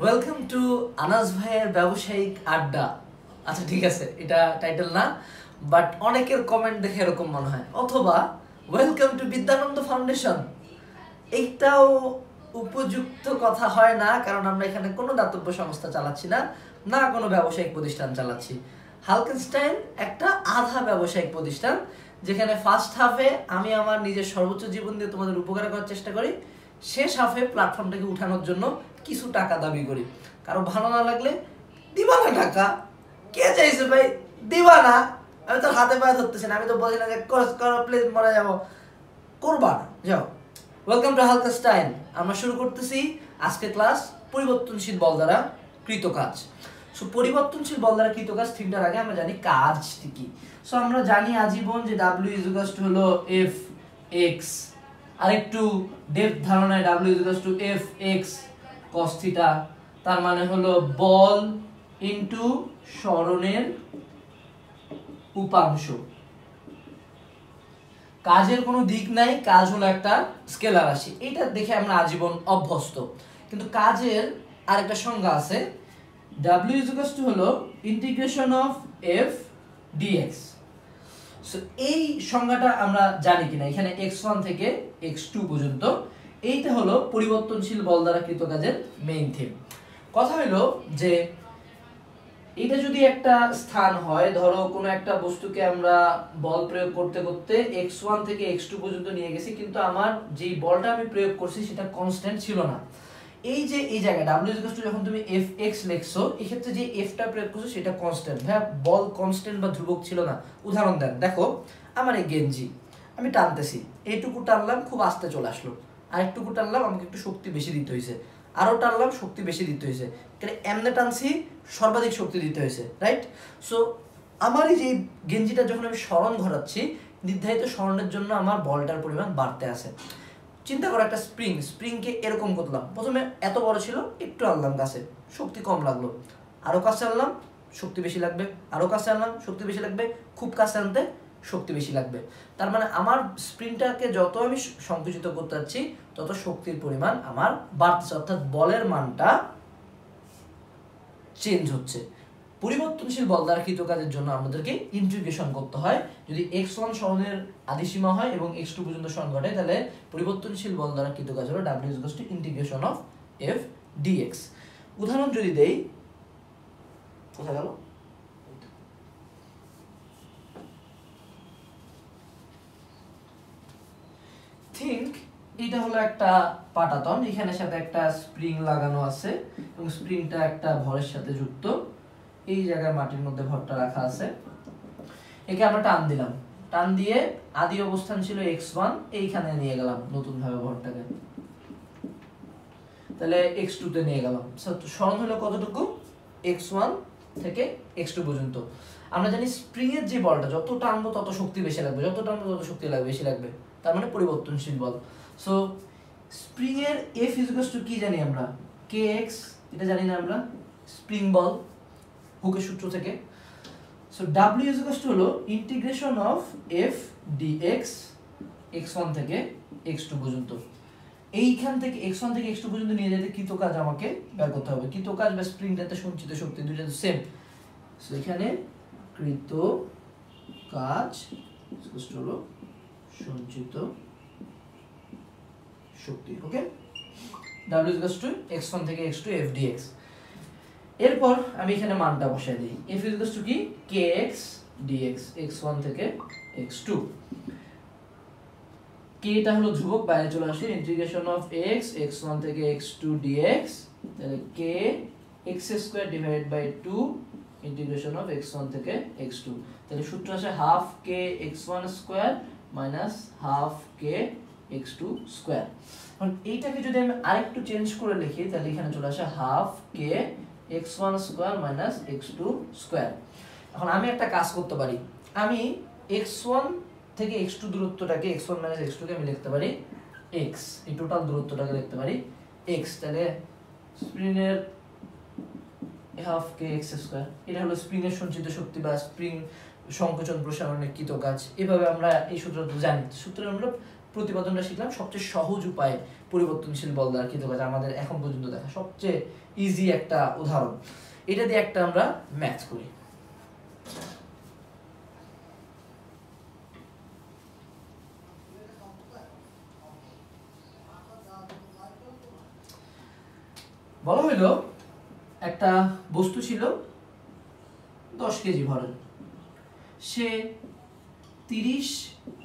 Welcome to Anas ভাইয়ের ব্যবসায়িক আড্ডা। আচ্ছা ঠিক আছে, এটা টাইটেল না, বাট অনেকের কমেন্ট দেখে এরকম মনে হয়। অথবা ওয়েলকাম টু বিদ্যানন্দ ফাউন্ডেশন, এইটাও উপযুক্ত কথা হয় না, কারণ আমরা এখানে কোনো দাতব্য সংস্থা চালাচ্ছি না, না কোনো ব্যবসায়িক প্রতিষ্ঠান চালাচ্ছি। হালকেনস্টাইন একটা আধা ব্যবসায়িক প্রতিষ্ঠান, যেখানে ফার্স্ট হাফে আমি আমার নিজের সর্বোচ্চ জীবন দিয়ে তোমাদের উপকার করার চেষ্টা করি, শেষ হাফে প্ল্যাটফর্মটাকে উঠানোর জন্য কিছু টাকা দাবি করি। কারো ভালো না লাগলে দিবা না টাকা, কে চাইছে ভাই দিবা না, আমি তো হাতে পায়ে ধরতেছি না, আমি তো বলি না যে করো প্লিজ মরে যাবো, করবা না, যাও। ওয়েলকাম টু হালকেনস্টাইন। আমরা শুরু করতেছি আজকে ক্লাস পরিবর্তনশীল বল দ্বারা কৃত কাজ। সো পরিবর্তনশীল বল দ্বারা কৃত কাজ থিমটার আগে আমরা জানি কাজটি কি। সো আমরা জানি আজীবন যে W ইকুয়ালস টু হলো এফ এক্স, আরেকটু ডেপথ ধারণায় W equals two F x cos theta, তার মানে হলো বল ইনটু সরণের উপাংশ। কাজের কোনো দিক নাই, কাজ হলো একটা স্কেলার রাশি, এটা দেখে আমরা আজীবন অভ্যস্ত। কিন্তু কাজের আরেকটা সংজ্ঞা আছে, W ইকুয়ালস টু হলো integration of F DX. So এই সংজ্ঞাটা আমরা জানি কিনা, এখানে x1 থেকে x2 পর্যন্ত, এইটা হলো পরিবর্তনশীল বল দ্বারা কৃত কাজের মেইন থিম। কথা হলো যে এটা যদি একটা স্থান হয়, ধরো কোনো একটা বস্তুকে আমরা বল প্রয়োগ করতে করতে x1 থেকে x2 পর্যন্ত নিয়ে গেছি, কিন্তু আমার যে বলটা আমি প্রয়োগ করছি সেটা কনস্ট্যান্ট ছিল না। এই যে এই জায়গায় W যখন তুমি fx লিখছো, এই ক্ষেত্রে যে fটা প্রয়োগ করছো সেটা কনস্ট্যান্ট। ভাই বল কনস্ট্যান্ট বা ধ্রুবক ছিল না। উদাহরণ দেন, দেখো আমার এই গেঞ্জি আমি টানতেছি, এইটুকু টানলাম খুব আস্তে চলে আসলো, আরেকটুকু টানলাম আমাকে একটু শক্তি বেশি দিতে হয়েছে, আরো টানলাম শক্তি বেশি দিতে হয়েছে, এমনে টানছি সর্বাধিক শক্তি দিতে হয়েছে, রাইট? সো আমার এই যে গেঞ্জিটা যখন আমি সরণ ঘটাচ্ছি, নির্ধারিত সরণের জন্য আমার বলটার পরিমাণ বাড়তে আছে। চিন্তা করো একটা স্প্রিংকে এরকম করলাম, প্রথমে এত বড় ছিল, একটু আনলাম কাছে, শক্তি কম লাগলো, আরো কাছে আনলাম শক্তি বেশি লাগবে, আরো কাছে আনলাম শক্তি বেশি লাগবে, খুব কাছে আনতে শক্তি বেশি লাগবে। তার মানে আমার স্প্রিংটাকে যত আমি সংকুচিত করতে যাচ্ছি, তত শক্তির পরিমাণ আমার বাড়তেছে, অর্থাৎ বলের মানটা চেঞ্জ হচ্ছে। পরিবর্তনশীল বল দ্বারা কৃত কাজের জন্য আমাদেরকে ইন্টিগ্রেশন করতে হয়। যদি x1 সরণের আদিসীমা হয় এবং x2 পর্যন্ত সরণ ঘটে, তাহলে পরিবর্তনশীল বল দ্বারা কৃত কাজ হলো W equals two integration of f dx। উদাহরণ যদি দেই, কোথায় গেল, থিংক এটা হলো একটা পাটাতন, এখানে সাথে একটা স্প্রিং লাগানো আছে এবং স্প্রিংটা একটা ভরের সাথে যুক্ত। এই জায়গায় মাটির মধ্যে ভরটা রাখা আছে, একে আমরা টান দিলাম, টান দিয়ে আদি অবস্থান ছিল x1, এইখানে নিয়ে গেলাম নতুন ভাবে ভরটাকে, তাহলে x2 তে নিয়ে গেলাম। সরণ হলো কতটুকু, x1 থেকে x2 পর্যন্ত। আমরা জানি স্প্রিং এর যে বলটা যত টানবো তত শক্তি বেশি লাগবে, যত টানবো তত শক্তি লাগবে বেশি লাগবে, তার মানে পরিবর্তনশীল বল। সো স্প্রিং এর F ইকুয়ালস টু কি জানি আমরা, kx, এটা জানি না আমরা, স্প্রিং বল হুকের সূত্র থেকে। সো W ইকুয়ালস টু হলো integration of f dx x1 থেকে x2 পর্যন্ত। এইখান থেকে x1 থেকে x2 পর্যন্ত নিয়ে যেতে কৃত কাজ আমাকে বের করতে হবে। কৃত কাজ বা স্প্রিংটাতে সঞ্চিত শক্তি দুইটা তো সেম। সো এখানে কৃত কাজ হলো সঞ্চিত শক্তি, ওকে। W ইকুয়ালস টু x1 থেকে x2 f dx। এরপর আমি এখানে মানটা বসাই দিই, f ইকুয়ালস টু কি, kx dx x1 থেকে x2। k টা হলো ধ্রুবক, বাইরে চলে আসে, ইন্টিগ্রেশন অফ x x1 থেকে x2 dx, তাহলে k x² divided by 2 integration of x1 থেকে x2, তাহলে সূত্র আসে half k x1 square minus half k x2 square. এখন এইটাকে যদি আমি আরেকটু চেঞ্জ করে লিখি, তাহলে এখানে চলে আসে half k x1 square minus x2 square. এখন আমি একটা কাজ করতে পারি, আমি x1 থেকে x2 দূরত্বটাকে, x1 মাইনাস x2 কে আমি লিখতে পারি x, এই টোটাল দূরত্বটাকে লিখতে পারি x, তাহলে স্প্রিং এর হাফ k x স্কয়ার, এটা হলো স্প্রিং এর সঞ্চিত শক্তি বা স্প্রিং সংকোচন প্রসারণের কৃত কাজ। এভাবে আমরা এই সূত্রটা জানি, সূত্রে আমরা প্রতিপাদনটা শিখলাম সবচেয়ে সহজ উপায়ে পরিবর্তনশীল বল দ্বারা কৃতকাজ আমাদের এখন পর্যন্ত দেখা সবচেয়ে ইজি একটা উদাহরণ। এটা দিয়ে একটা আমরা ম্যাথ করি। বলা হইল একটা বস্তু ছিল 10 কেজি ভরের, সে 30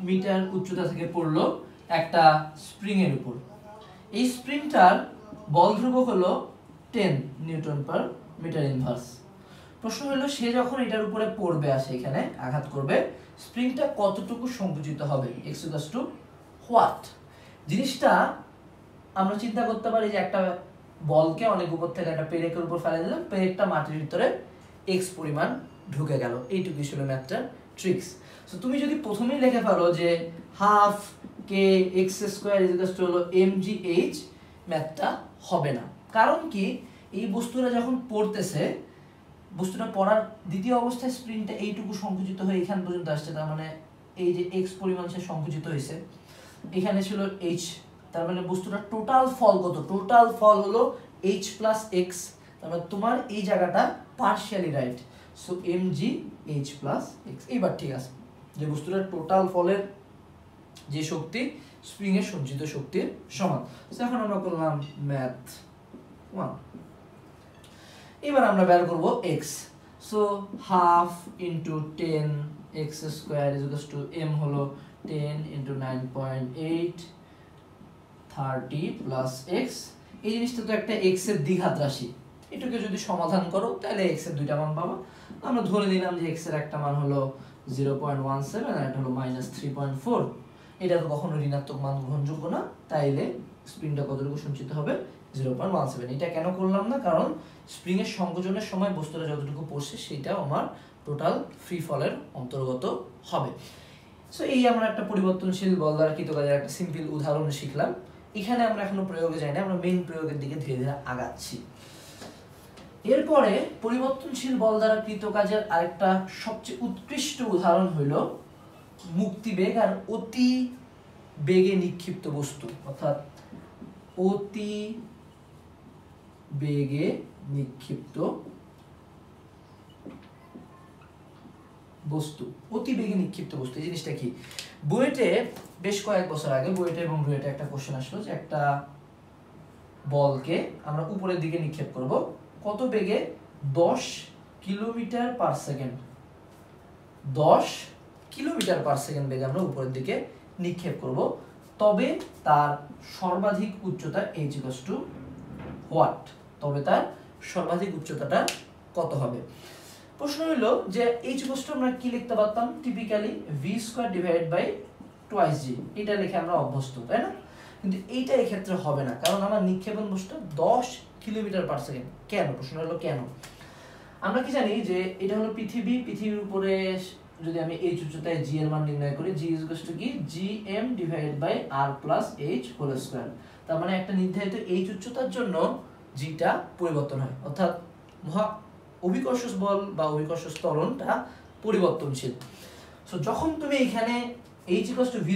মিটার উচ্চতা থেকে পড়লো একটা স্প্রিং এর উপর। এই স্প্রিংটার বল ধ্রুবক হলো 10 নিউটন পার মিটার ইনভার্স। প্রশ্ন হলো সে যখন এটার উপরে পড়বে আসে এখানে আঘাত করবে, স্প্রিংটা কতটুকু সংকুচিত হবে, x = হোয়াট। জিনিসটা আমরা চিন্তা করতে পারি যে একটা বলকে অনেক উপর থেকে একটা পেরেকের উপর ফেলে দিলাম, পেরেকটা মাটির ভিতরে x পরিমাণ ঢুকে গেল। এইটুকুই ছিল ম্যাথটার ট্রিক্স। সো তুমি যদি প্রথমেই লিখে ফেলো যে হাফ কে x স্কয়ার হলো mgh, ম্যাথটা হবে না। কারণ কি, এই বস্তুটা যখন পড়তেছে, বস্তুটা পড়ার দ্বিতীয় অবস্থায় স্প্রিংটা এইটুকু সংকুচিত হয়ে এখান পর্যন্ত আসছে, তার মানে এই যে x পরিমাণ সে সংকুচিত হয়েছে, এখানে ছিল h, তার মানে বস্তুটা টোটাল ফল কত, টোটাল ফল হলো h + x, তার মানে তোমার এই জায়গাটা partially right. So mg h + x। এইবার ঠিক আছে যে বস্তুটার টোটাল ফলের যে শক্তি স্প্রিং এর সঞ্চিত শক্তির সমান। সো এখন আমরা করলাম ম্যাথ 1। এবার আমরা বের করব x। So half into 10 x square m হলো 10 × 9.8 30 + x। এই জিনিসটা তো একটা x এর দ্বিঘাত রাশি, এটাকে যদি সমাধান করো তাহলে x এর দুইটা মান পাবো। আমরা ধরে নিলাম যে x এর একটা মান হলো 0.17 আর একটা হলো -3.4। এটা তো কখনো ঋণাত্মক মান গ্রহণযোগ্য না, তাইলে স্প্রিংটা কতটুকু সঞ্চিত হবে, 0.17। এটা কেন করলাম না, কারণ স্প্রিং এর সংকোচনের সময় বস্তুটা যতটুকু পড়ছে সেটা আমার টোটাল ফ্রি ফলের অন্তর্গত হবে। সো এই আমরা একটা পরিবর্তনশীল বল দ্বারা কৃতকাজের একটা সিম্পল উদাহরণ শিখলাম। এখানে আমরা এখনো প্রয়োগে যাই না, আমরা মেইন প্রয়োগের দিকে ধীরে ধীরে আগাচ্ছি। এরপরে পরিবর্তনশীল বল দ্বারা কৃতকাজের আরেকটা সবচেয়ে উৎকৃষ্ট উদাহরণ হইল মুক্তিবেগ আর অতি বেগে নিক্ষিপ্ত বস্তু, অর্থাৎ অতি বেগে নিক্ষিপ্ত বস্তু। অতি বেগে নিক্ষিপ্ত বস্তু এই জিনিসটা কি, বুয়েটে বেশ কয়েক বছর আগে বুয়েটে এবং রুয়েটে একটা কোশ্চেন আসলো যে একটা বলকে আমরা উপরের দিকে নিক্ষেপ করব, কত বেগে, 10 কিলোমিটার/সেকেন্ড। 10 কিলোমিটার/সেকেন্ড বেগে আমরা উপরের দিকে নিক্ষেপ করব, তবে তার সর্বাধিক উচ্চতা h = হোয়াট, তবে তার সর্বাধিক উচ্চতাটা কত হবে। প্রশ্ন হলো যে h = আমরা কি লিখতে পারতাম, টিপিক্যালি v² / 2g, এটা লিখে আমরা অভ্যস্ত, তাই না? কিন্তু এইটা এই ক্ষেত্রে হবে না, কারণ আমার নিক্ষেপণ বস্তু 10 কিলোমিটার/সেকেন্ড। কেন, প্রশ্ন হলো কেন। আমরা কি জানি যে এটা হলো পৃথিবী, পৃথিবীর উপরে যদি আমি h উচ্চতায় g এর মান নির্ণয় করি, g = কি, gm / r + h whole square. তার মানে একটা নির্ধারিত h উচ্চতার জন্য g টা পরিবর্তন হয়, অর্থাৎ মহা অভিকর্ষ বল বা অভিকর্ষ ত্বরণটা পরিবর্তনশীল। সো যখন তুমি এখানে h = v²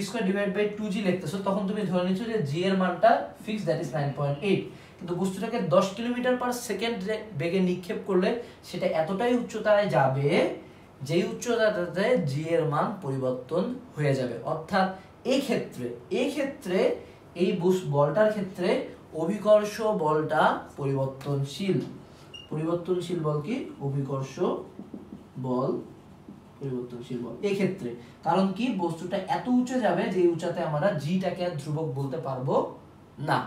/ 2g লিখতেছো, তখন তুমি ধরে নিচ্ছ যে g এর মানটা ফিক্স, দ্যাট ইজ 9.8। কিন্তু বস্তুটাকে 10 কিলোমিটার/সেকেন্ড বেগে নিক্ষেপ করলে সেটা এতটাই উচ্চতায় যাবে যেই উচ্চতাটাতে g এর মান পরিবর্তন হয়ে যাবে। অর্থাৎ এই ক্ষেত্রে এই বলটার ক্ষেত্রে অভিকর্ষ বলটা পরিবর্তনশীল। পরিবর্তনশীল বল কি, অভিকর্ষ বল পরিবর্তনশীল বল এই ক্ষেত্রে। কারণ কি, বস্তুটা এত উঁচু যাবে যে উচ্চতাতে আমরা জিটাকে আর ধ্রুবক বলতে পারবো না।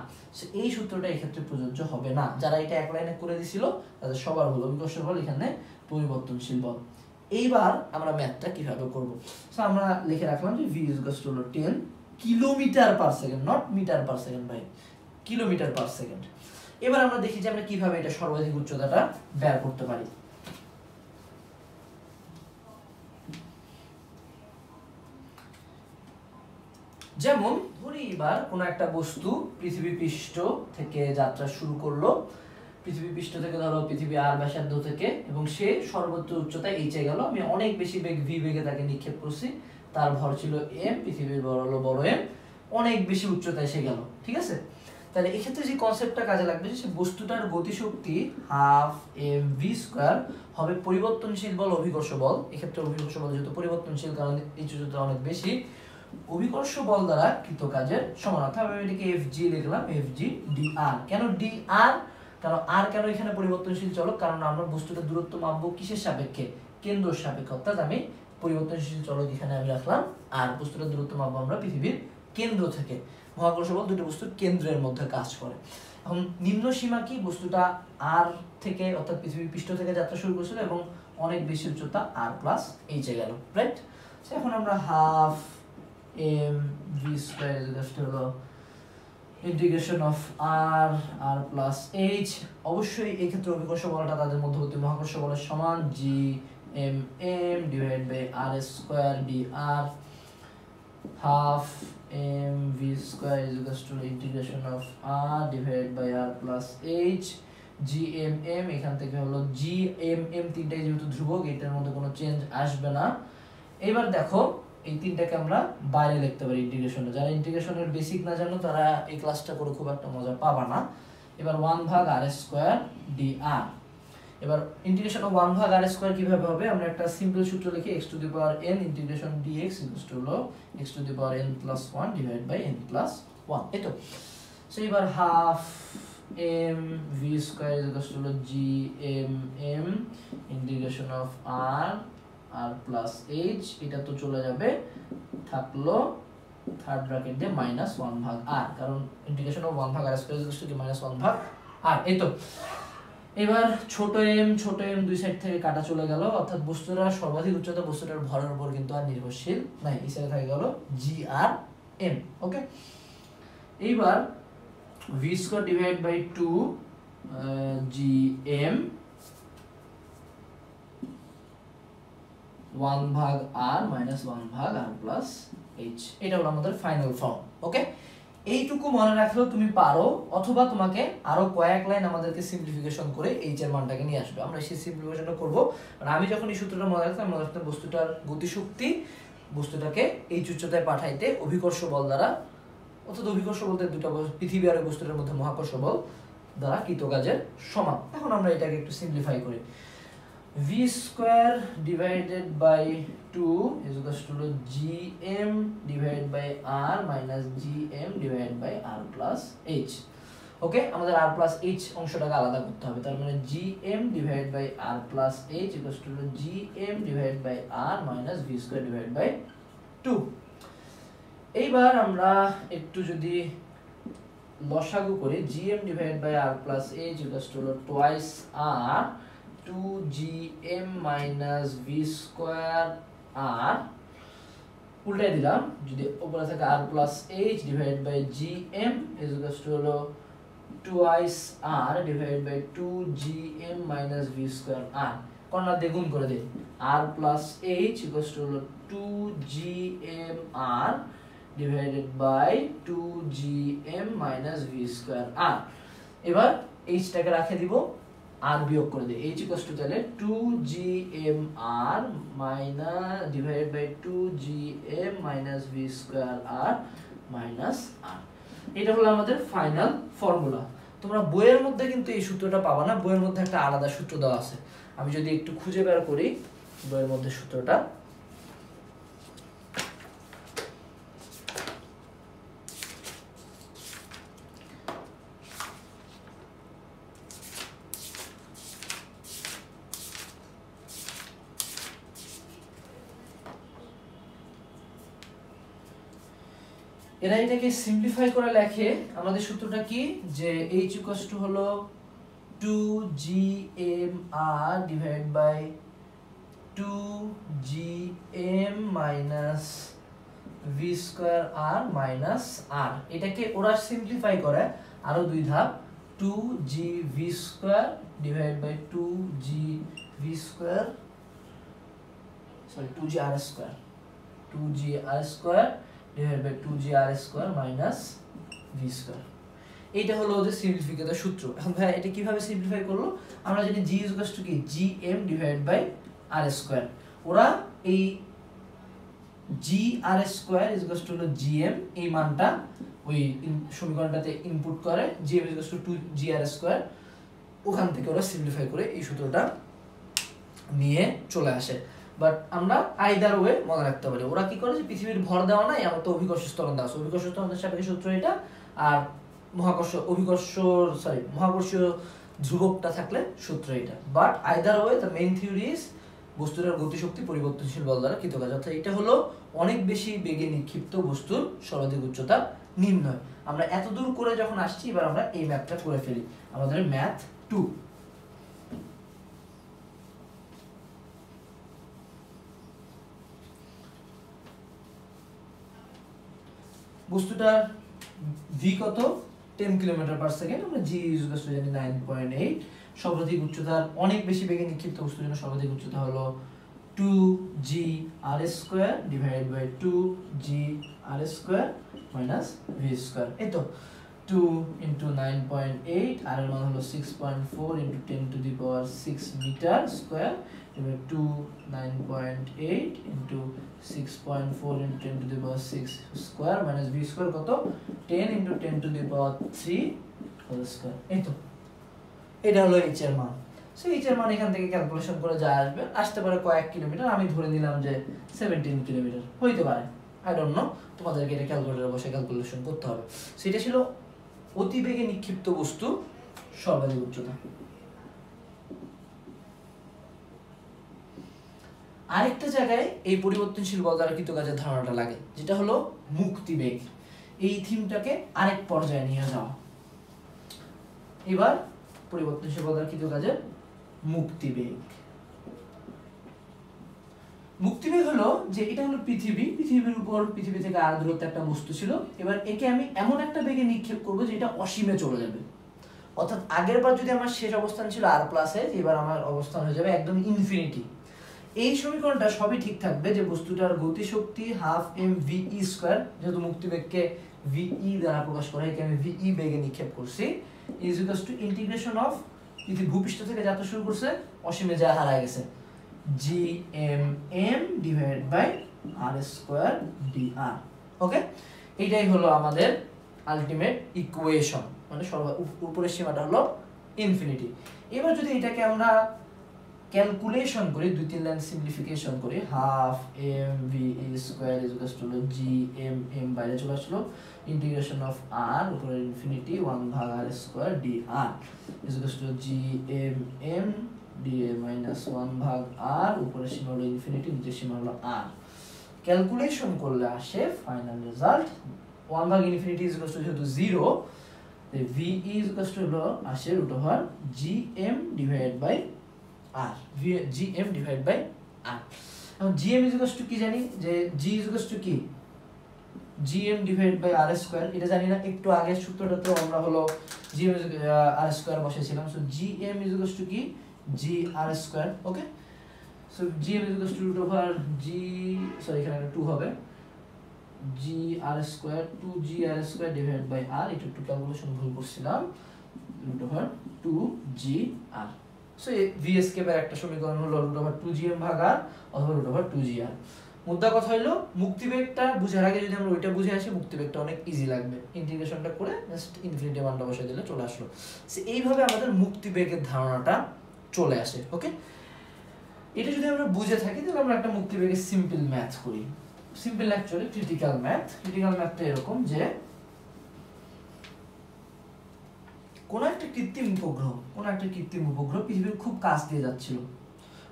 এই সূত্রটা এই ক্ষেত্রে প্রযোজ্য হবে না। যারা এটা এক লাইনে করে দিছিল তাদের সবার হলো অভিকর্ষ বল এখানে পরিবর্তনশীল বল। এইবার আমরা ম্যাথটা কিভাবে করব। সো আমরা লিখে রাখলাম যে v = 10 কিলোমিটার/সেকেন্ড, নট মিটার/সেকেন্ড ভাই, কিলোমিটার/সেকেন্ড। এবার আমরা দেখি যে আমরা কিভাবে এটা সর্বাধিক উচ্চতাটা বের করতে পারি। যেমন ধরি এবার কোন একটা বস্তু পৃথিবী পৃষ্ঠ থেকে যাত্রা শুরু করলো, পৃথিবী পৃষ্ঠ থেকে ধরো পৃথিবী r ব্যাসার্ধ থেকে, এবং সে সর্বোচ্চ উচ্চতায় h এ গেল। আমি অনেক বেশি বেগ v বেগে তাকে নিক্ষেপ করছি, তার ভর ছিল m, পৃথিবীর ভর হলো বড় m, অনেক বেশি উচ্চতায় এসে গেল, ঠিক আছে? তাহলে এক্ষেত্রে যে কনসেপ্টটা কাজে লাগবে যে বস্তুটার গতিশক্তি হাফ এম ভি স্কোয়ার হবে পরিবর্তনশীল বল অভিকর্ষ বল। এক্ষেত্রে অভিকর্ষ বল যেহেতু পরিবর্তনশীল কারণ এই উচ্চতা অনেক বেশি, অভিকর্ষ বল দ্বারা কৃত কাজের সমান। অর্থাৎ আমি এটাকে এফ জি লিখলাম, এফ জি ডি আর। কেন ডি আর? কারণ আর কেন এখানে পরিবর্তনশীল চলক? কারণ আমরা বস্তুটার দূরত্ব মাপবো কিসের সাপেক্ষে? কেন্দ্রের সাপেক্ষে। অর্থাৎ আমি পরিবর্তনশীল চলক এখানে আমি রাখলাম, আর বস্তুটার দূরত্ব মাপবো আমরা পৃথিবীর কেন্দ্র থেকে। মহাকর্ষ বল দুটো বস্তুর কেন্দ্রের মধ্যে কাজ করে। এখন নিম্ন সীমা কি? বস্তুটা আর থেকে অর্থাৎ পৃথিবীর পৃষ্ঠ থেকে যাত্রা শুরু করেছিল এবং অনেক বেশি উচ্চতা আর প্লাস এইচে গেল, রাইট? এখন আমরা হাফ এম ভি স্কয়ার হলো integration of R R plus H. অবশ্যই এই ক্ষেত্রে অভিকর্ষ বলটা তাদের মধ্যবর্তী মহাকর্ষ বলের সমান, G M M divide by R square D R. Half M V square is equal to integration of R divide by R plus H. G M M এখান থেকে হলো জি এম এম, তিনটাই যেহেতু ধ্রুবক এটার মধ্যে কোনো চেঞ্জ আসবে না। এবার দেখো এই তিনটাকে আমরা বাইরে লিখতে পারি ইন্টিগ্রেশনে। যারা ইন্টিগ্রেশনের বেসিক না জানো তারা এই ক্লাসটা করে খুব একটা মজা পাবা না। এবার 1 ভাগ আর স্কয়ার ডি আর। এবার ইন্টিগ্রেশন অফ 1 ভাগ আর স্কয়ার কিভাবে হবে? আমরা একটা সিম্পল সূত্র লিখি, x to the power n integration dx equal to হলো x to the power n plus 1 divide by n plus 1। এই তো। সো এবার half m v square equal to হলো g m m integration of r R plus H. এটা তো চলে যাবে, থাকলো থার্ড ব্র্যাকেট দিয়ে মাইনাস 1 ভাগ আর, কারণ ইন্টিগ্রেশন অফ 1 ভাগ R square equal two minus 1 ভাগ আর। এই তো। এবার ছোট এম দুই সাইড থেকে কাটা চলে গেল, অর্থাৎ বস্তুটার সর্বাধিক উচ্চতা বস্তুটার ভরের উপর কিন্তু আর নির্ভরশীল নাই। এই সাইডে থেকে গেল জি আর এম। ওকে, এইবার V square divide by 2 G M 1 ভাগ আর মাইনাস 1 ভাগ আর প্লাস এইচ। এটা হলো আমাদের ফাইনাল ফর্ম। ওকে, এইটুকু মনে রাখলেও তুমি পারো, অথবা তোমাকে আরো কয়েক লাইন আমাদেরকে সিম্পলিফিকেশন করে এইচ এর মানটাকে নিয়ে আসবে। আমরা সেই সিম্পলিফিকেশনটা করব। আর আমি যখন এই সূত্রটা মনে রাখতাম, মনে রাখতাম বস্তুটার গতিশক্তি বস্তুটাকে এইচ উচ্চতায় পাঠাইতে অভিকর্ষ বল দ্বারা, অর্থাৎ অভিকর্ষ বলতে দুটো পৃথিবী আর বস্তুটার মধ্যে মহাকর্ষ বল দ্বারা কৃতকাজের সমান। এখন আমরা এটাকে একটু সিম্পলিফাই করি। v square divided by 2 is equal to gm divided by r minus gm divided by r plus h. ওকে, আমাদের r plus h অংশটাকে আলাদা করতে হবে। তার মানে gm divided by r plus h equals to gm divided by r minus v square divided by 2. এইবার আমরা একটু যদি লসাগু করি, gm divided by r plus h equals to twice r 2gm minus v square r, উল্টাই দিলাম, যদি উপরে থাকে r plus h divided by gm is equal to হলো twice r divided by 2gm minus v square r। Karna দ্বিগুণ করে দিই, r plus h equals to হলো 2gm r divided by 2gm minus v square r। এবার h টাকে রেখে দিব, আর বিয়োগ করে দিই, h equals to তাহলে 2gmr minus divided by 2gm minus v square r minus r। এটা হলো আমাদের ফাইনাল ফর্মুলা। তোমরা বইয়ের মধ্যে কিন্তু এই সূত্রটা পাবা না, বইয়ের মধ্যে একটা আলাদা সূত্র দেওয়া আছে। আমি যদি একটু খুঁজে বের করি বইয়ের মধ্যে সূত্রটা, এরা এটাকে সিম্পলিফাই করে লেখে। আমাদের সূত্রটা কি, যে h ইকুয়ালস টু হলো 2gmr divide by 2gm minus v square r minus r। এটাকে ওরা সিম্পলিফাই করে আরো দুই ধাপ, 2gv square divide by 2gv square, sorry 2gr square, 2gr square divided by 2gr square minus v square। এইটা হলো ওদের সিম্পলিফিকেশনের সূত্র। এখন ভাই এটা কিভাবে সিম্পলিফাই করলো? আমরা জানি g is equal to কি, gm divided by r square। ওরা এই G R square is equal to হলো জিএম, এই মানটা ওই সমীকরণটাতে ইনপুট করে, GM is equal to 2 G R square, ওখান থেকে ওরা সিম্পলিফাই করে এই সূত্রটা নিয়ে চলে আসে। বাট আমরা আইদার ওয়ে মনে রাখতে পারি। ওরা কি করে যে পৃথিবীর ভর দেওয়া নাই, আমার তো অভিকর্ষ ত্বরণ দেওয়া আছে, অভিকর্ষ ত্বরণের সাপেক্ষে সূত্র এটা, আর মহাকর্ষীয় ধ্রুবকটা থাকলে সূত্র এটা। But either way the main theory is বস্তুটার গতিশক্তি পরিবর্তনশীল বল দ্বারা কৃতকাজ, অর্থাৎ এটা হলো অনেক বেশি বেগে নিক্ষিপ্ত বস্তুর সর্বাধিক উচ্চতা নির্ণয়। আমরা এত দূর করে যখন আসছি, এবার আমরা এই ম্যাথটা করে ফেলি, আমাদের ম্যাথ 2। বস্তুটার ভি কত, 10 কিলোমিটার পার সেকেন্ড, আমরা জি ইউজ জানি 9.8। সর্বাধিক উচ্চতার অনেক বেশি বেগে নিক্ষিপ্ত বস্তুর জন্য সর্বাধিক উচ্চতা হলো 2g r square divided by 2g r square minus v square. এই তো 2 into 9.8, আর এর মান হলো 6.4 into 10 to the power 6 metre square, এবার 2 9.8 into 6.4 into 10 to the power 6 square minus v square কত, 10 into 10 to the power 3 whole square. এই তো এটা হলো h এর মান। সো h এর মান এখান থেকে ক্যালকুলেশন করে যা আসবে, আসতে পারে কয়েক কিলোমিটার, আমি ধরে নিলাম যে 17 কিলোমিটার হইতে পারে, আই ডোন্ট নো, তোমাদেরকে এটা ক্যালকুলেটরে বসে ক্যালকুলেশন করতে হবে। সেটা ছিল অতি বেগে নিক্ষিপ্ত বস্তু সর্বাধিক উচ্চতা। আরেকটা জায়গায় এই পরিবর্তনশীল বল দ্বারা কৃতকাজের ধারণাটা লাগে, যেটা হলো মুক্তিবেগ। এই থিমটাকে আরেক পর্যায়ে নিয়ে যাওয়া। এবার পরিবর্তনশীল বল দ্বারা কৃতকাজের মুক্তিবেগ। মুক্তিবেগ হলো যে এটা হলো পৃথিবীর উপর, পৃথিবী থেকে আর দূরত্বে একটা বস্তু ছিল, এবার একে আমি এমন একটা বেগে নিক্ষেপ করবো যে এটা অসীমে চলে যাবে। অর্থাৎ আগের বার যদি আমার শেষ অবস্থান ছিল আর প্লাসে, এবার আমার অবস্থান হয়ে যাবে একদম ইনফিনিটি। এই সমীকরণটা সবই ঠিক থাকবে যে বস্তুটার গতিশক্তি half M V E square, যেহেতু মুক্তিবেগকে ভিই দ্বারা প্রকাশ করা, একে আমি ভিই বেগে নিক্ষেপ করছি, is equals to integration of, পৃথিবী ভূপৃষ্ঠ থেকে যাত্রা শুরু করছে, অসীমে যা হারায় গেছে, G M M divided by R square D R. Okay, এইটাই হলো আমাদের আলটিমেট ইকুয়েশন, মানে উপরের সীমাটা হলো ইনফিনিটি। এবার যদি এটাকে আমরা ক্যালকুলেশন করি, 2-3 লাইন সিম্পলিফিকেশন করি, half M V square is equal to G M M বাইরে চলে আসলো, ইন্টিগ্রেশন অফ আর উপরে ইনফিনিটি 1 ভাগ R square D R is equal to G M M D A minus 1 ভাগ আর, উপরে সীমা হলো ইনফিনিটি, নিচের সীমা হলো আর। ক্যালকুলেশন করলে আসে ফাইনাল রেজাল্ট 1 ভাগ ইনফিনিটি ইজ ইকুয়াল টু যেহেতু 0, ভি ইজ ইকুয়াল টু হলো আসে root over G M divided by R, gm divide by r। এখন gm ইজ ইকুয়াল টু কি জানি, যে g ইজ ইকুয়াল টু কি, gm divide by r square, এটা জানি না, একটু আগে সূত্রটা তো আমরা হলো gm r স্কয়ার বসাইছিলাম। So gm is equal to কি, g r square. Okay, so gm is equal to root over g, sorry এখানে 2 হবে, g r square 2g r square divide by r, এটা একটু ক্যালকুলেশন ভুল করছিলাম, root over 2g r। So VS কেপের একটা সমীকরণ হলো রুট ওভার 2gm ভাগ r অথবা রুট ওভার 2gr। মুদ্রা কথা হলো মুক্তিবেগটা বুঝার আগে যদি আমরা ওইটা বুঝে আসি, মুক্তিবেগটা অনেক ইজি লাগবে, ইন্টিগ্রেশনটা করে জাস্ট ইনফিনিটি মানটা বসাই দিলে চলে আসলো। সো এইভাবে আমাদের মুক্তিবেগের ধারণাটা চলে আসে। ওকে, এটা যদি আমরা বুঝে থাকি তাহলে আমরা একটা মুক্তিবেগের সিম্পল ম্যাথ করি, সিম্পল অ্যাকচুয়ালি ক্রিটিক্যাল ম্যাথটা এরকম যে কোন একটা কৃত্রিম উপগ্রহ পৃথিবীর খুব কাছ দিয়ে যাচ্ছিল,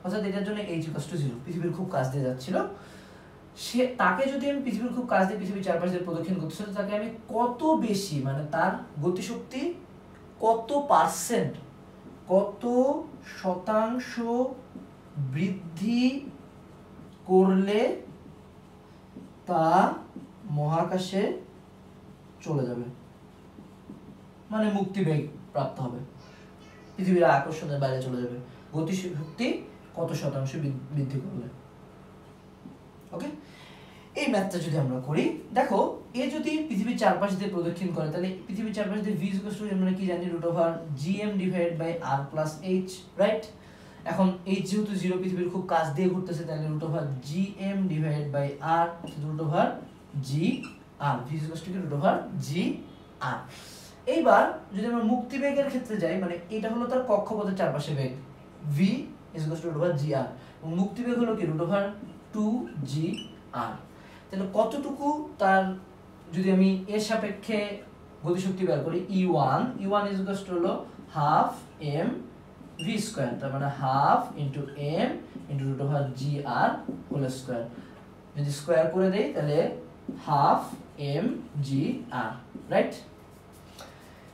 অর্থাৎ এটার জন্য h = 0, পৃথিবীর খুব কাছ দিয়ে যাচ্ছিল, তাকে যদি আমি পৃথিবীর খুব কাছ দিয়ে পৃথিবীর চারপাশে দিয়ে প্রদক্ষিণ করতেছিল, তাকে আমি কত বেশি, মানে তার গতিশক্তি কত পার্সেন্ট, কত শতাংশ বৃদ্ধি করলে তা মহাকাশে চলে যাবে, মানে মুক্তিবেগ প্রাপ্ত হবে, পৃথিবীর আকর্ষণের বাইরে চলে যাবে, গতিশক্তি কত শতাংশ বৃদ্ধি করলে। ওকে, এই ম্যাথটা যদি আমরা করি, দেখো এ যদি পৃথিবীর চারপাশ দিয়ে প্রদক্ষিণ করে, তাহলে পৃথিবীর চারপাশ দিয়ে v = আমরা কি জানি, root over gm divide by r plus h, right. এখন এই যেহেতু 0 পৃথিবীর খুব কাছ দিয়ে ঘুরতেছে, তাহলে √gm divided by r √g r v √g r। এইবার যদি আমরা মুক্তিবেগের ক্ষেত্রে যাই, মানে এটা হলো তার কক্ষপথের চারপাশে বেগ v √gr, এবং মুক্তিবেগ হলো কি √2gr। তাহলে কতটুকু তার, যদি আমি এর সাপেক্ষে গতিশক্তি বের করি, E1 হলো হাফ m v স্কয়ার, তার মানে half into m into √gr whole square. যদি স্কয়ার করে দেই তাহলে half m g r, right.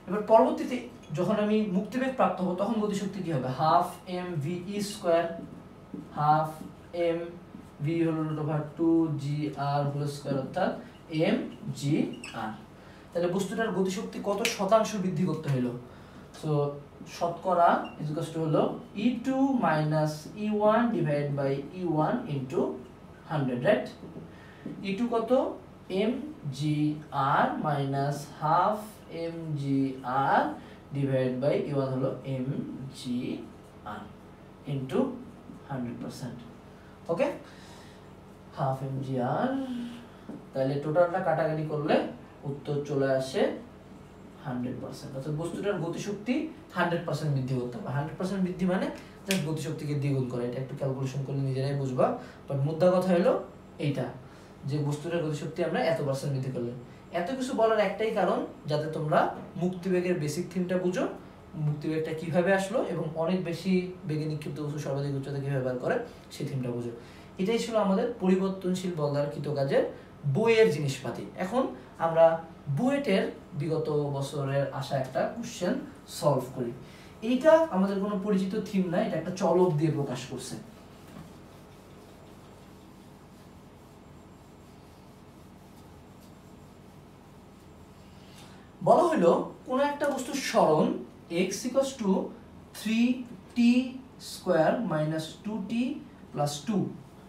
এবার পরবর্তীতে যখন আমি মুক্তিবেগ প্রাপ্ত হব তখন গতিশক্তি কি হবে, half m v e square, half m v হলো √2gr হোল স্কয়ার, অর্থাৎ m g r। তাহলে বস্তুটার গতিশক্তি কত শতাংশ বৃদ্ধি করতে হলো, সো শতকরা হলো e2 minus e1 divide by e1 into 100, right. e2 কত, mgr minus half mgr divide by e1 হলো mgr into 100%, okay, half mgr। তাহলে টোটালটা কাটাকাটি করলে উত্তর চলে আসে 100%, অর্থাৎ বস্তুটার গতিশক্তি 100% বৃদ্ধি করতে হবে। 100% বৃদ্ধি মানে জাস্ট গতিশক্তিকে দ্বিগুণ করা, এটা একটু ক্যালকুলেশন করলে নিজেরাই বুঝবা, বাট মুদ্রা কথা হলো এইটা, যে বস্তুটার গতিশক্তি আমরা এত % বৃদ্ধি করলে। এত কিছু বলার একটাই কারণ, যাতে তোমরা মুক্তিবেগের বেসিক থিমটা বুঝো, মুক্তিবেগটা কিভাবে আসলো এবং অনেক বেশি বেগে নিক্ষিপ্ত বস্তু সর্বাধিক উচ্চতা কিভাবে বের করে সেই থিমটা বুঝো। এটাই ছিল আমাদের পরিবর্তনশীল বল দ্বারা কৃতকাজের বইয়ের জিনিসপাতি। এখন আমরা বুয়েটের বিগত বছরের আসা একটা কোশ্চেন সলভ করি। এইটা আমাদের কোনো পরিচিত থিম না, এটা একটা চলক দিয়ে প্রকাশ করছে। বলা হলো কোন একটা বস্তুর সরণ x = 3t square minus 2t plus 2,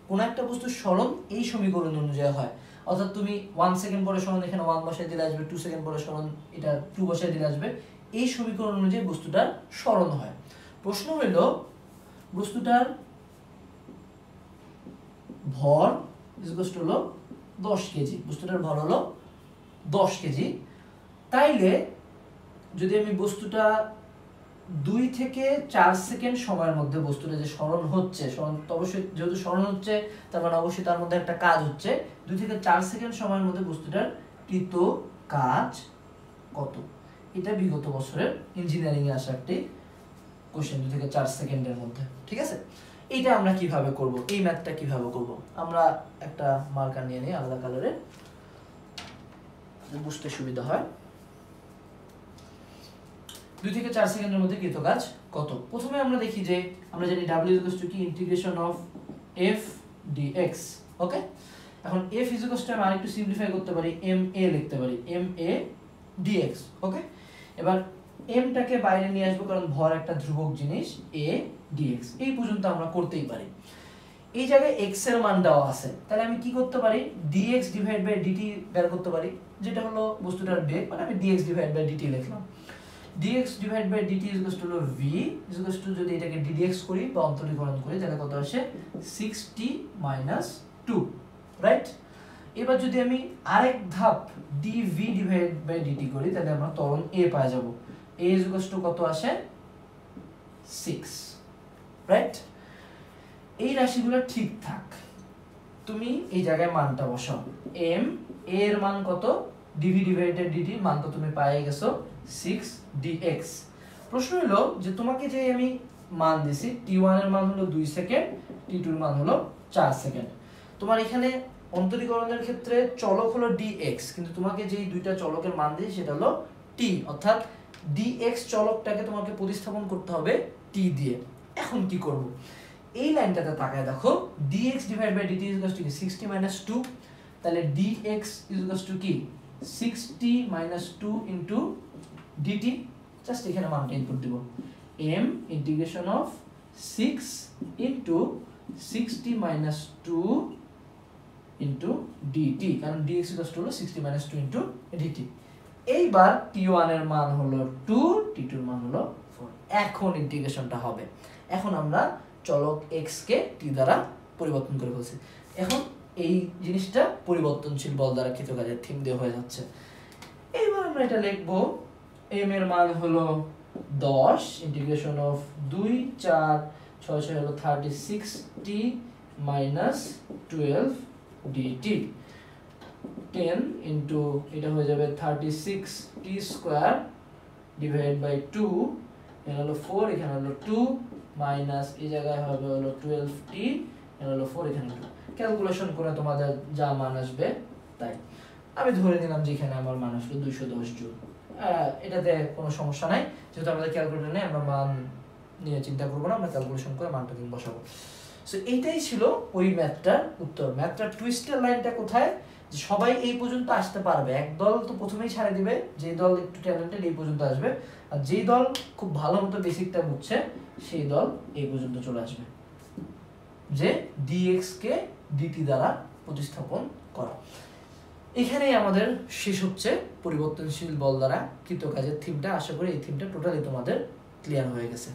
কোন একটা বস্তুর সরণ এই সমীকরণ অনুযায়ী হয়, অর্থাৎ তুমি 1 সেকেন্ড পরে সরণ এখানে 1 বসায় দিলে আসবে, 2 সেকেন্ড পরে সরণ এটা 2 বসায় দিলে আসবে, এই সমীকরণ অনুযায়ী বস্তুটার সরণ হয়। প্রশ্ন হলো বস্তুটার ভর হলো 10 কেজি, বস্তুটার ভর হলো 10 কেজি। তাইলে যদি আমি বস্তুটা 2 থেকে 4 সেকেন্ড সময়ের মধ্যে বস্তুটা যে সরণ হচ্ছে, সরণ অবশ্যই যেহেতু সরণ হচ্ছে তার মানে অবশ্যই তার মধ্যে একটা কাজ হচ্ছে, 2 থেকে 4 সেকেন্ড সময়ের মধ্যে বস্তুটার কৃত কাজ কত? এটা বিগত বছরের ইঞ্জিনিয়ারিং এ আসা একটি কোশ্চেন, 2 থেকে 4 সেকেন্ডের মধ্যে, ঠিক আছে। এইটা আমরা কিভাবে করব, এই ম্যাথটা কিভাবে করব, আমরা একটা মার্কার নিয়ে নিই আলাদা কালারে, বুঝতে সুবিধা হয়। 2 থেকে 4 সেকেন্ডের মধ্যে কৃত কাজ কত? প্রথমে আমরা দেখি যে আমরা জানি w কি ইন্টিগ্রেশন অফ f dx, ওকে। এখন f আমি আরেকটু সিম্পলিফাই করতে পারি, ma লিখতে পারি, ma dx, ওকে। এবার m টাকে বাইরে নিয়ে আসবো কারণ ভর একটা ধ্রুবক জিনিস, a dx, এই পর্যন্ত আমরা করতেই পারি। এই জায়গায় x এর মান দেওয়া আছে, তাহলে আমি কি করতে পারি, dx ডিভাইড বাই dt বের করতে পারি, যেটা হলো বস্তুটার বেগ, মানে আমি dx ডিভাইড বাই dt লিখলাম। dx ডিভাইড বাই dt হলো v, যদি এটাকে ddx করি বা অন্তরীকরণ করি তাহলে কত আসে, 6t - 2, রাইট। এবার যদি আমি আরেক ধাপ dv ডিভাইড বাই dt করি তাহলে আমরা ত্বরণ a পাওয়া যাব, a কত আসে, 6, রাইট। এই রাশিগুলো ঠিকঠাক, তুমি এই জায়গায় মানটা বসাও, m এর মান কত, dv ডিভাইডেড dt মান তো তুমি পেয়ে গেছো 6 dx। প্রশ্ন হলো যে তোমাকে যে আমি মান দিছি, t1 এর মান হলো 2 সেকেন্ড, t2 এর মান হলো 4 সেকেন্ড। তোমার এখানে অন্তরীকরণের ক্ষেত্রে চলক হলো dx, কিন্তু তোমাকে যেই দুইটা চলকের মান দিয়েছি সেটা হলো t, অর্থাৎ dx চলকটাকে তোমাকে প্রতিস্থাপন করতে হবে t দিয়ে। এখন কি করব, এই লাইনটাতে তাকায় দেখো, dx ডিভাইড বাই dt 60 - 2, তাহলে dx কি 60 - 2 ইনটু dt, জাস্ট এখানে মানটা ইনপুট দিব, m integration of 6 into 60 - 2 into dt, কারণ dx হলো 60 - 2 ইনটু dt। এইবার t1 এর মান হলো 2, t2 এর মান হলো 4। এখন ইন্টিগ্রেশনটা হবে, এখন আমরা চলক এক্স কে টি দ্বারা পরিবর্তন করে ফেলছি। এখন এই জিনিসটা পরিবর্তনশীল বল দ্বারা কৃত কাজের থিম দিয়ে হয়ে যাচ্ছে। এইবার আমরা এটা লিখবো এম এর মান হলো 10 ইন্টিগ্রেশন অফ 2 4 6 6 হলো 36t মাইনাস 12 dt 10 ইন্টু এটা হয়ে যাবে 36t স্কোয়ার ডিভাইড বাই 2, এখানে হলো 4 এখানে হলো 2 মাইনাস এই জায়গায় হবে হলো 12t, এখানে হলো 4 এখানে 2। ক্যালকুলেশন করে তোমাদের যা মান আসবে তাই। আমি ধরে নিলাম যে এখানে আমার মান আসলো 210 জুল। এটাতে কোনো সমস্যা নাই, যেহেতু আমাদের ক্যালকুলেটর নেই আমরা মান নিয়ে চিন্তা করবো না, আমরা ক্যালকুলেশন করে মানটা কিন্তু বসাবো। সো এইটাই ছিল ওই ম্যাথটার উত্তর। ম্যাথটার টুইস্টের লাইনটা কোথায়, যে সবাই এই পর্যন্ত আসতে পারবে, এক দল তো প্রথমেই ছাড়ে দিবে, যে দল একটু ট্যালেন্টেড এই পর্যন্ত আসবে, আর যেই দল খুব ভালো মতো বেসিকটা বুঝছে সেই দল এই পর্যন্ত চলে আসবে, যে dx কে dt দ্বারা প্রতিস্থাপন করা। এখানেই আমাদের শেষ হচ্ছে পরিবর্তনশীল বল দ্বারা কৃত কাজের থিমটা। আশা করি এই থিমটা টোটালি তোমাদের ক্লিয়ার হয়ে গেছে।